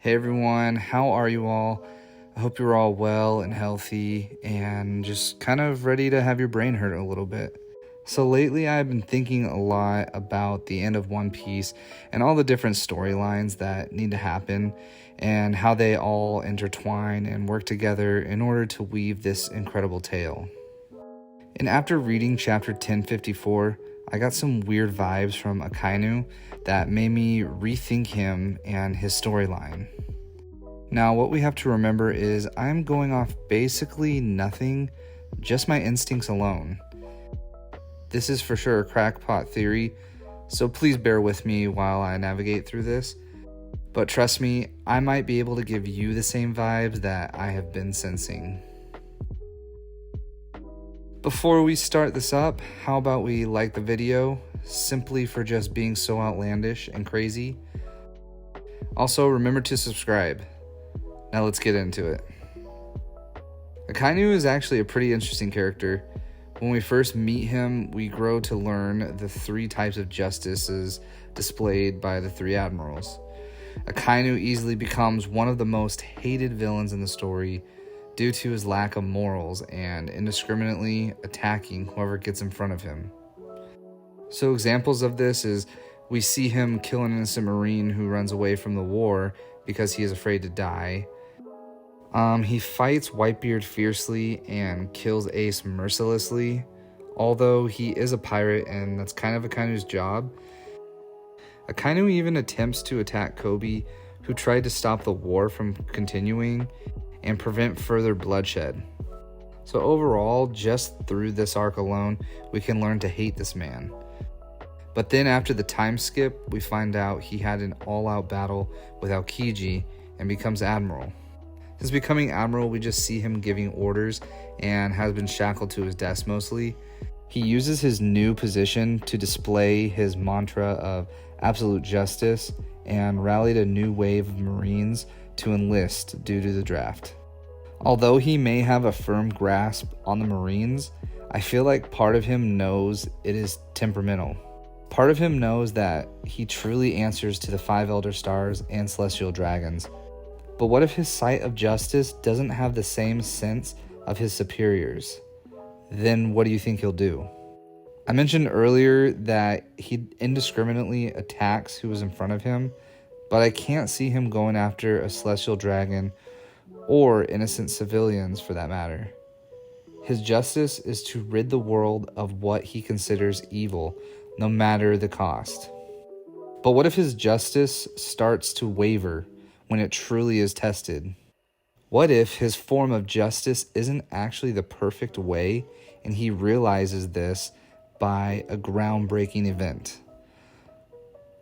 Hey everyone, how are you all? I hope you're all well and healthy and just kind of ready to have your brain hurt a little bit. So lately I've been thinking a lot about the end of One Piece and all the different storylines that need to happen and how they all intertwine and work together in order to weave this incredible tale. And after reading chapter 1054, I got some weird vibes from Akainu that made me rethink him and his storyline. Now, what we have to remember is I'm going off basically nothing, just my instincts alone. This is for sure a crackpot theory, so please bear with me while I navigate through this. But trust me, I might be able to give you the same vibes that I have been sensing. Before we start this up, how about we like the video, simply for just being so outlandish and crazy. Also, remember to subscribe. Now let's get into it. Akainu is actually a pretty interesting character. When we first meet him, we grow to learn the three types of justices displayed by the three admirals. Akainu easily becomes one of the most hated villains in the story due to his lack of morals and indiscriminately attacking whoever gets in front of him. So examples of this is we see him kill an innocent marine who runs away from the war because he is afraid to die. He fights Whitebeard fiercely and kills Ace mercilessly, although he is a pirate and that's kind of Akainu's job. Akainu even attempts to attack Kobe, who tried to stop the war from continuing and prevent further bloodshed. So overall, just through this arc alone, we can learn to hate this man. But then after the time skip, we find out he had an all-out battle with Aokiji and becomes admiral. Since becoming admiral, we just see him giving orders and has been shackled to his desk mostly. He uses his new position to display his mantra of absolute justice and rallied a new wave of Marines to enlist due to the draft. Although he may have a firm grasp on the Marines, I feel like part of him knows it is temperamental. Part of him knows that he truly answers to the 5 Elder Stars and Celestial Dragons. But what if his sight of justice doesn't have the same sense of his superiors? Then what do you think he'll do? I mentioned earlier that he indiscriminately attacks who is in front of him, but I can't see him going after a Celestial Dragon or innocent civilians for that matter. His justice is to rid the world of what he considers evil, no matter the cost. But what if his justice starts to waver when it truly is tested? What if his form of justice isn't actually the perfect way and he realizes this by a groundbreaking event?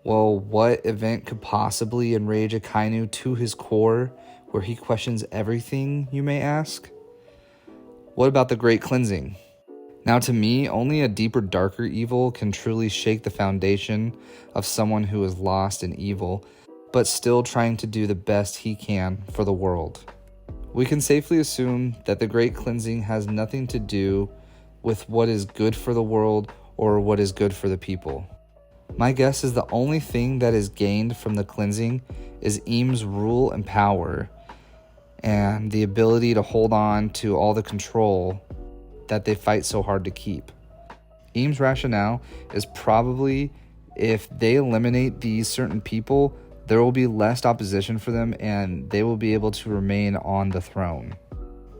Well, what event could possibly enrage Akainu to his core where he questions everything, you may ask? What about the Great Cleansing? Now to me, only a deeper, darker evil can truly shake the foundation of someone who is lost in evil, but still trying to do the best he can for the world. We can safely assume that the Great Cleansing has nothing to do with what is good for the world or what is good for the people. My guess is the only thing that is gained from the cleansing is Eam's rule and power and the ability to hold on to all the control that they fight so hard to keep. Eam's rationale is probably if they eliminate these certain people, there will be less opposition for them and they will be able to remain on the throne.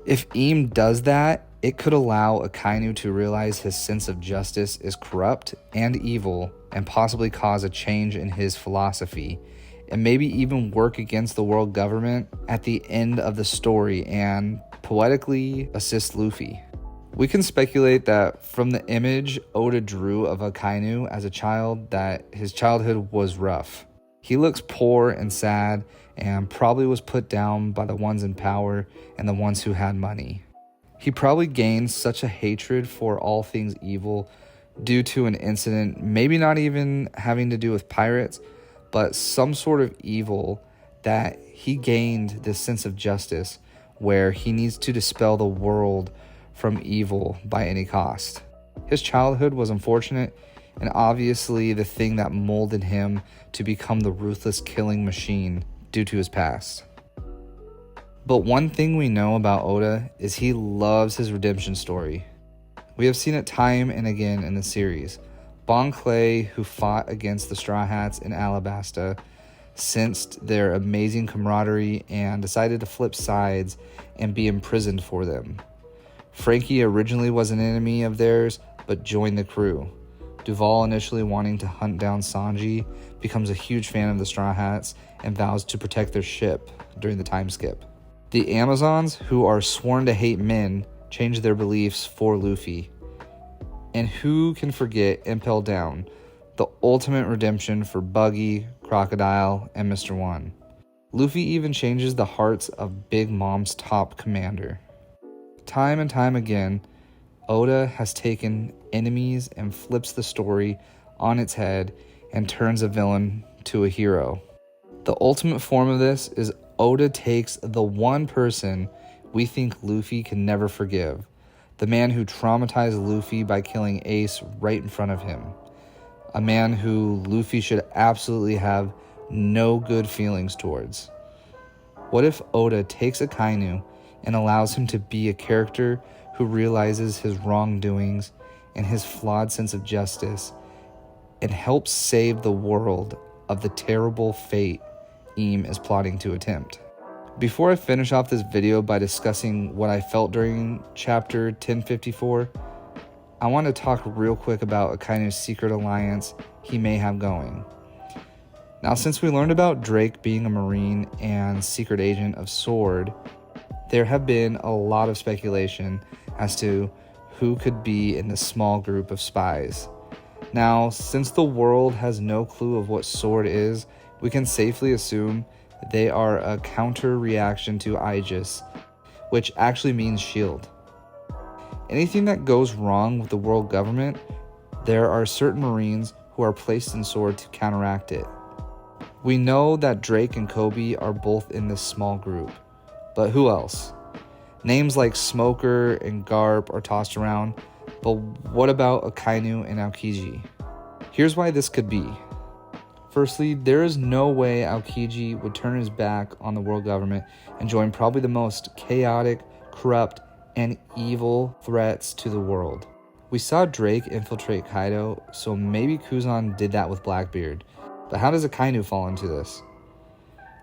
If Eam does that, it could allow Akainu to realize his sense of justice is corrupt and evil and possibly cause a change in his philosophy and maybe even work against the world government at the end of the story and poetically assist Luffy. We can speculate that from the image Oda drew of Akainu as a child that his childhood was rough. He looks poor and sad and probably was put down by the ones in power and the ones who had money. He probably gained such a hatred for all things evil due to an incident, maybe not even having to do with pirates, but some sort of evil, that he gained this sense of justice where he needs to dispel the world from evil by any cost. His childhood was unfortunate and obviously the thing that molded him to become the ruthless killing machine due to his past. But one thing we know about Oda is he loves his redemption story. We have seen it time and again in the series. Bon Clay, who fought against the Straw Hats in Alabasta, sensed their amazing camaraderie and decided to flip sides and be imprisoned for them. Frankie originally was an enemy of theirs, but joined the crew. Duval, initially wanting to hunt down Sanji, becomes a huge fan of the Straw Hats and vows to protect their ship during the time skip. The Amazons, who are sworn to hate men, change their beliefs for Luffy. And who can forget Impel Down, the ultimate redemption for Buggy, Crocodile, and Mr. One. Luffy even changes the hearts of Big Mom's top commander. Time and time again, Oda has taken enemies and flips the story on its head and turns a villain to a hero. The ultimate form of this is Oda takes the one person we think Luffy can never forgive, the man who traumatized Luffy by killing Ace right in front of him, a man who Luffy should absolutely have no good feelings towards. What if Oda takes Akainu and allows him to be a character who realizes his wrongdoings and his flawed sense of justice and helps save the world of the terrible fate Eam is plotting to attempt? Before I finish off this video by discussing what I felt during chapter 1054, I want to talk real quick about Akainu's secret alliance he may have going. Now, since we learned about Drake being a Marine and secret agent of SWORD, there have been a lot of speculation as to who could be in this small group of spies. Now, since the world has no clue of what SWORD is, we can safely assume they are a counter reaction to Aegis, which actually means shield. Anything that goes wrong with the world government, there are certain Marines who are placed in SWORD to counteract it. We know that Drake and Kobe are both in this small group, but who else? Names like Smoker and Garp are tossed around, but what about Akainu and Aokiji? Here's why this could be. Firstly, there is no way Aokiji would turn his back on the world government and join probably the most chaotic, corrupt, and evil threats to the world. We saw Drake infiltrate Kaido, so maybe Kuzan did that with Blackbeard. But how does Akainu fall into this?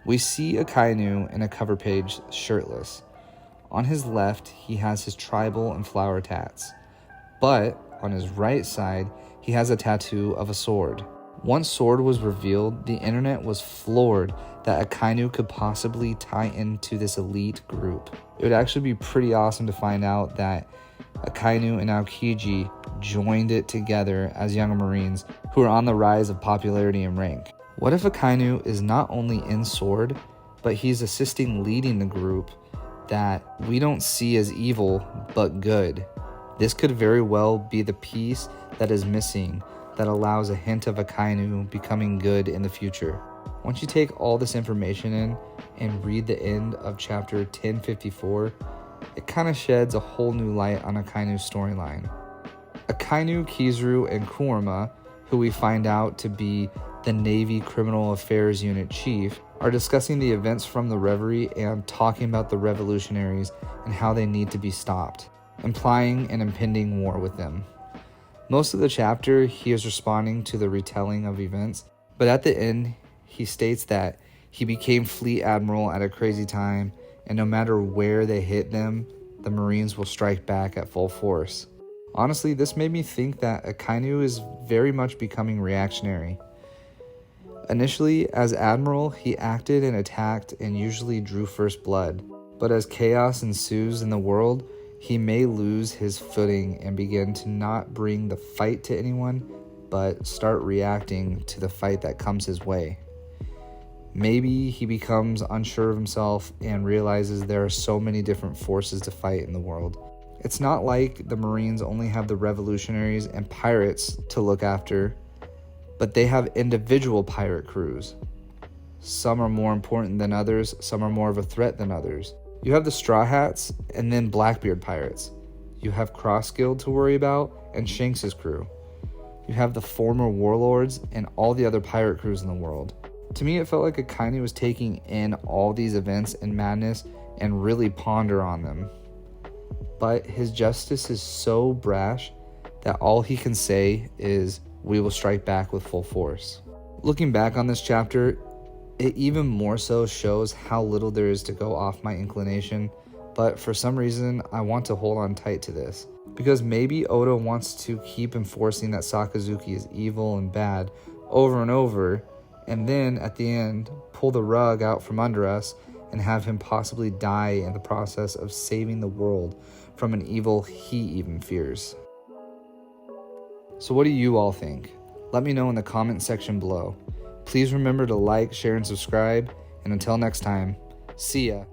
We see Akainu in a cover page shirtless. On his left, he has his tribal and flower tats. But on his right side, he has a tattoo of a sword. Once SWORD was revealed, the internet was floored that Akainu could possibly tie into this elite group. It would actually be pretty awesome to find out that Akainu and Aokiji joined it together as young Marines who are on the rise of popularity and rank. What if Akainu is not only in SWORD, but he's assisting leading the group that we don't see as evil, but good? This could very well be the piece that is missing that allows a hint of Akainu becoming good in the future. Once you take all this information in and read the end of chapter 1054, it kind of sheds a whole new light on Akainu's storyline. Akainu, Kizaru, and Kurama, who we find out to be the Navy Criminal Affairs Unit chief, are discussing the events from the Reverie and talking about the revolutionaries and how they need to be stopped, implying an impending war with them. Most of the chapter, he is responding to the retelling of events, but at the end, he states that he became fleet admiral at a crazy time, and no matter where they hit them, the Marines will strike back at full force. Honestly, this made me think that Akainu is very much becoming reactionary. Initially, as admiral, he acted and attacked and usually drew first blood, but as chaos ensues in the world, he may lose his footing and begin to not bring the fight to anyone, but start reacting to the fight that comes his way. Maybe he becomes unsure of himself and realizes there are so many different forces to fight in the world. It's not like the Marines only have the revolutionaries and pirates to look after, but they have individual pirate crews. Some are more important than others, some are more of a threat than others. You have the Straw Hats and then Blackbeard pirates. You have Cross Guild to worry about and Shanks' crew. You have the former warlords and all the other pirate crews in the world. To me, it felt like Akainu was taking in all these events and madness and really ponder on them. But his justice is so brash that all he can say is, "We will strike back with full force." Looking back on this chapter, it even more so shows how little there is to go off my inclination, but for some reason, I want to hold on tight to this. Because maybe Oda wants to keep enforcing that Sakazuki is evil and bad over and over, and then at the end, pull the rug out from under us and have him possibly die in the process of saving the world from an evil he even fears. So what do you all think? Let me know in the comment section below. Please remember to like, share, and subscribe, and until next time, see ya.